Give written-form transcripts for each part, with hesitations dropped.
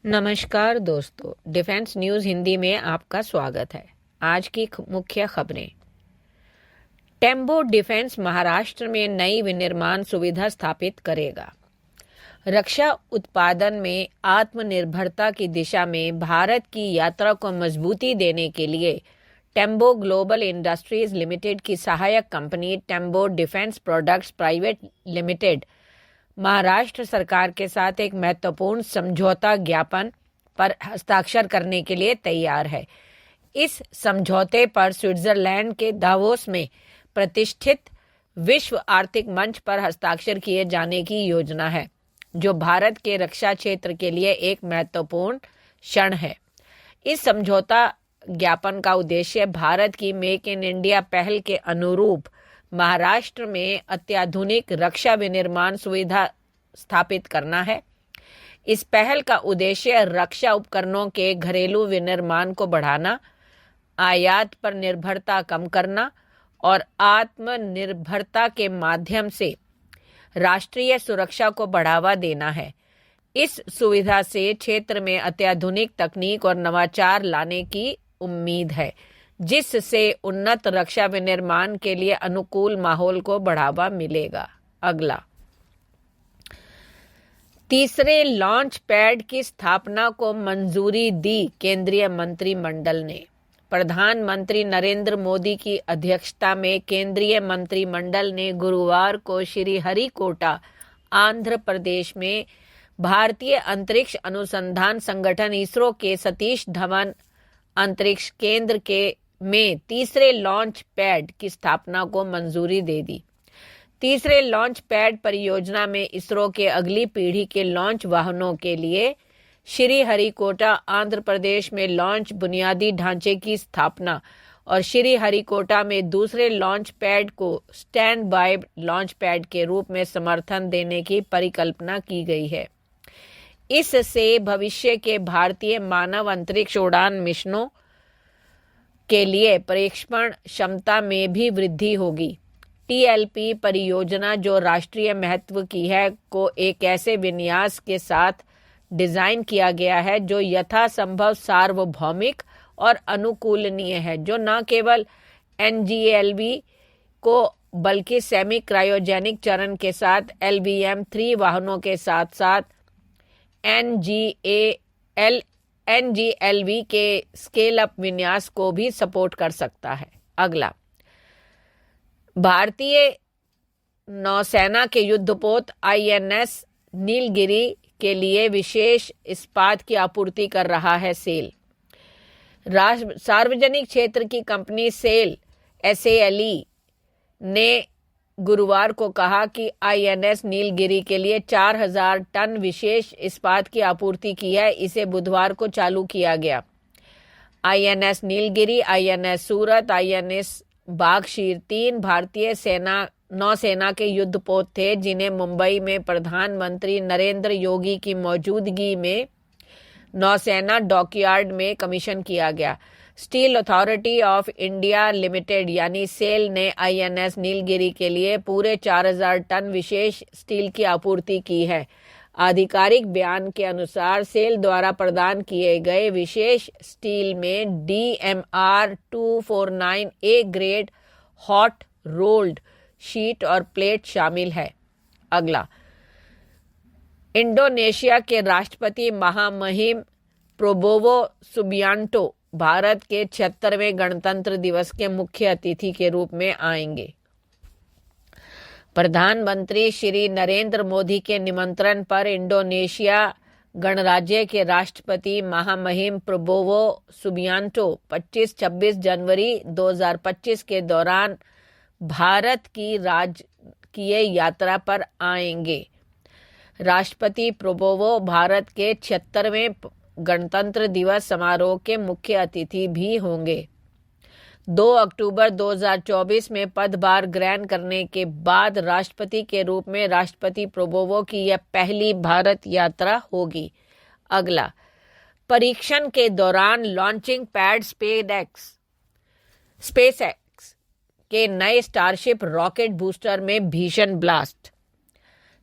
नमस्कार दोस्तों, defence news Hindi में आपका स्वागत है। आज की मुख्य खबरें। टेम्बो डिफेंस महाराष्ट्र में नई विनिर्माण सुविधा स्थापित करेगा। रक्षा उत्पादन में आत्मनिर्भरता की दिशा में भारत की यात्रा को मजबूती देने के लिए टेम्बो ग्लोबल इंडस्ट्रीज लिमिटेड की सहायक company Tembo defence products private limited Maharashtra सरकार के साथ एक महत्वपूर्ण समझौता ज्ञापन पर हस्ताक्षर करने के लिए तैयार है। इस समझौते पर स्विट्जरलैंड के दावोस में प्रतिष्ठित विश्व आर्थिक मंच पर हस्ताक्षर किए जाने की योजना है, जो भारत के रक्षा क्षेत्र के लिए एक महत्वपूर्ण क्षण है। इस समझौता ज्ञापन का उद्देश्य भारत की मेक इन इंडिया पहल के अनुरूप महाराष्ट्र में अत्याधुनिक रक्षा विनिर्माण सुविधा स्थापित करना है। इस पहल का उद्देश्य रक्षा उपकरणों के घरेलू विनिर्माण को बढ़ाना, आयात पर निर्भरता कम करना और आत्मनिर्भरता के माध्यम से राष्ट्रीय सुरक्षा को बढ़ावा देना है। इस सुविधा से क्षेत्र में अत्याधुनिक तकनीक और नवाचार लाने की उम्मीद है, जिससे उन्नत रक्षा विनिर्माण के लिए अनुकूल माहौल को बढ़ावा मिलेगा। अगला, तीसरे लॉन्च पैड की स्थापना को मंजूरी दी केंद्रीय मंत्रिमंडल ने। प्रधानमंत्री नरेंद्र मोदी की अध्यक्षता में केंद्रीय मंत्रिमंडल ने गुरुवार को श्रीहरिकोटा, आंध्र प्रदेश में भारतीय अंतरिक्ष अनुसंधान संगठन इसरो के सतीश धवन अंतरिक्ष केंद्र में तीसरे लॉन्च पैड की स्थापना को मंजूरी दे दी। तीसरे लॉन्च पैड परियोजना में इसरो के अगली पीढ़ी के लॉन्च वाहनों के लिए श्रीहरिकोटा, आंध्र प्रदेश में लॉन्च बुनियादी ढांचे की स्थापना और श्रीहरिकोटा में दूसरे लॉन्च पैड को स्टैंड बाय लॉन्च पैड के रूप में समर्थन देने की परिकल्पना की गई है। इससे भविष्य के भारतीय मानव अंतरिक्ष उड़ान मिशनों के लिए प्रेक्षण क्षमता में भी वृद्धि होगी। टीएलपी परियोजना, जो राष्ट्रीय महत्व की है, को एक ऐसे विन्यास के साथ डिजाइन किया गया है जो यथासंभव सार्वभौमिक और अनुकूलनीय है, जो न केवल एनजीएलवी को बल्कि सेमी क्रायोजेनिक चरण के साथ LVM-3 वाहनों के साथ साथ एनजीएलवी के स्केल अप विन्यास को भी सपोर्ट कर सकता है। अगला, भारतीय नौसेना के युद्धपोत INS नीलगिरी के लिए विशेष इस्पात की आपूर्ति कर रहा है सेल। सार्वजनिक क्षेत्र की कंपनी SALE ने गुरुवार को कहा कि INS नीलगिरी के लिए 4000 टन विशेष इस्पात की आपूर्ति की है। इसे बुधवार को चालू किया गया। INS नीलगिरी, INS सूरत, INS बाघशीर 3 भारतीय नौसेना के युद्धपोत थे, जिन्हें मुंबई में प्रधानमंत्री नरेंद्र योगी की मौजूदगी में नौसेना डॉकयार्ड में कमीशन किया गया। Steel authority of India limited यानी सेल ने INS नीलगिरी के लिए पूरे 4000 टन विशेष स्टील की आपूर्ति की है। आधिकारिक बयान के अनुसार सेल द्वारा प्रदान किए गए विशेष स्टील में DMR 249A grade hot rolled sheet और प्लेट शामिल है। अगला, इंडोनेशिया के राष्ट्रपति महामहिम प्रोबोवो सुबियांटो भारत के 76वें गणतंत्र दिवस के मुख्य अतिथि के रूप में आएंगे। प्रधानमंत्री श्री नरेंद्र मोदी के निमंत्रण पर इंडोनेशिया गणराज्य के राष्ट्रपति महामहिम प्रोबोवो सुबियांटो 25-26 जनवरी 2025 के दौरान भारत की राजकीय यात्रा पर आएंगे। राष्ट्रपति प्रोबोवो भारत के 76वें गणतंत्र दिवस समारोह के मुख्य अतिथि भी होंगे। 2 अक्टूबर 2024 में पदभार ग्रहण करने के बाद राष्ट्रपति के रूप में राष्ट्रपति प्रोबोवो की यह पहली भारत यात्रा होगी। अगला, परीक्षण के दौरान लॉन्चिंग पैड स्पेसएक्स के नए स्टारशिप रॉकेट बूस्टर में भीषण ब्लास्ट।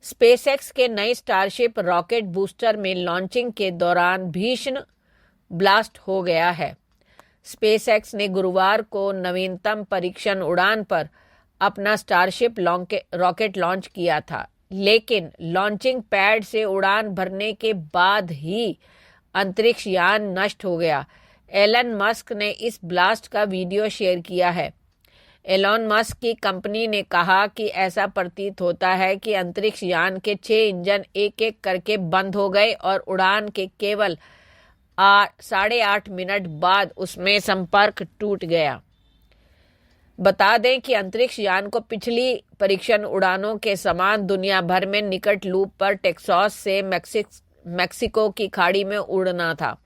स्पेसएक्स के नई स्टारशिप रॉकेट बूस्टर में लॉन्चिंग के दौरान भीषण ब्लास्ट हो गया है। स्पेसएक्स ने गुरुवार को नवीनतम परीक्षण उड़ान पर अपना स्टारशिप रॉकेट लॉन्च किया था, लेकिन लॉन्चिंग पैड से उड़ान भरने के बाद ही अंतरिक्ष यान नष्ट हो गया। एलन मस्क ने इस ब्लास्ट का वीडियो शेयर किया है। एलन मस्क की कंपनी ने कहा कि ऐसा प्रतीत होता है कि अंतरिक्ष यान के 6 इंजन एक एक करके बंद हो गए और उड़ान के केवल 8.5 मिनट बाद उसमें संपर्क टूट गया। बता दें कि अंतरिक्ष यान को पिछली परीक्षण उड़ानों के समान दुनिया भर में निकट लूप पर टेक्सास से मैक्सिको की खाड़ी में उड़ना था।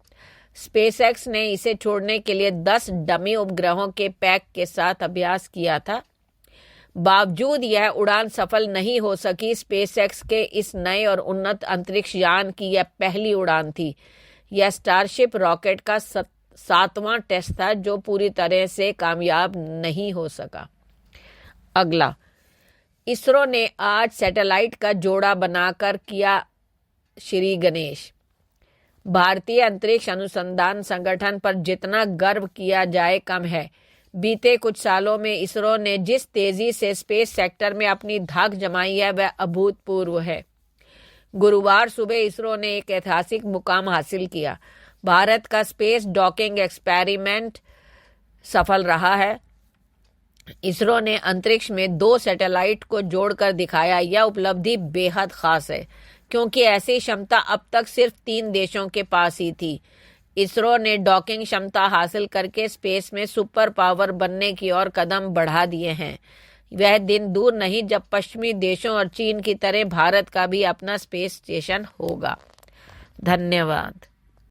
स्पेसएक्स ने इसे छोड़ने के लिए 10 डमी उपग्रहों के पैक के साथ अभ्यास किया था। बावजूद यह उड़ान सफल नहीं हो सकी। स्पेसएक्स के इस नए और उन्नत अंतरिक्ष यान की यह पहली उड़ान थी। यह स्टारशिप रॉकेट का 7वां टेस्ट था जो पूरी तरह से कामयाब नहीं हो सका। अगला, इसरो ने आज सैटेलाइट का जोड़ा बनाकर किया श्री गणेश। भारतीय अंतरिक्ष अनुसंधान संगठन पर जितना गर्व किया जाए कम है। बीते कुछ सालों में इसरो ने जिस तेजी से स्पेस सेक्टर में अपनी धाक जमाई है वह अभूतपूर्व है। गुरुवार सुबह इसरो ने एक ऐतिहासिक मुकाम हासिल किया। भारत का स्पेस डॉकिंग एक्सपेरिमेंट सफल रहा है। इसरो ने अंतरिक्ष में 2 सैटेलाइट को जोड़कर दिखाया। यह उपलब्धि बेहद खास है क्योंकि ऐसी क्षमता अब तक सिर्फ 3 देशों के पास ही थी। इसरो ने डॉकिंग क्षमता हासिल करके स्पेस में सुपर पावर बनने की ओर कदम बढ़ा दिए हैं। वह दिन दूर नहीं जब पश्चिमी देशों और चीन की तरह भारत का भी अपना स्पेस स्टेशन होगा। धन्यवाद।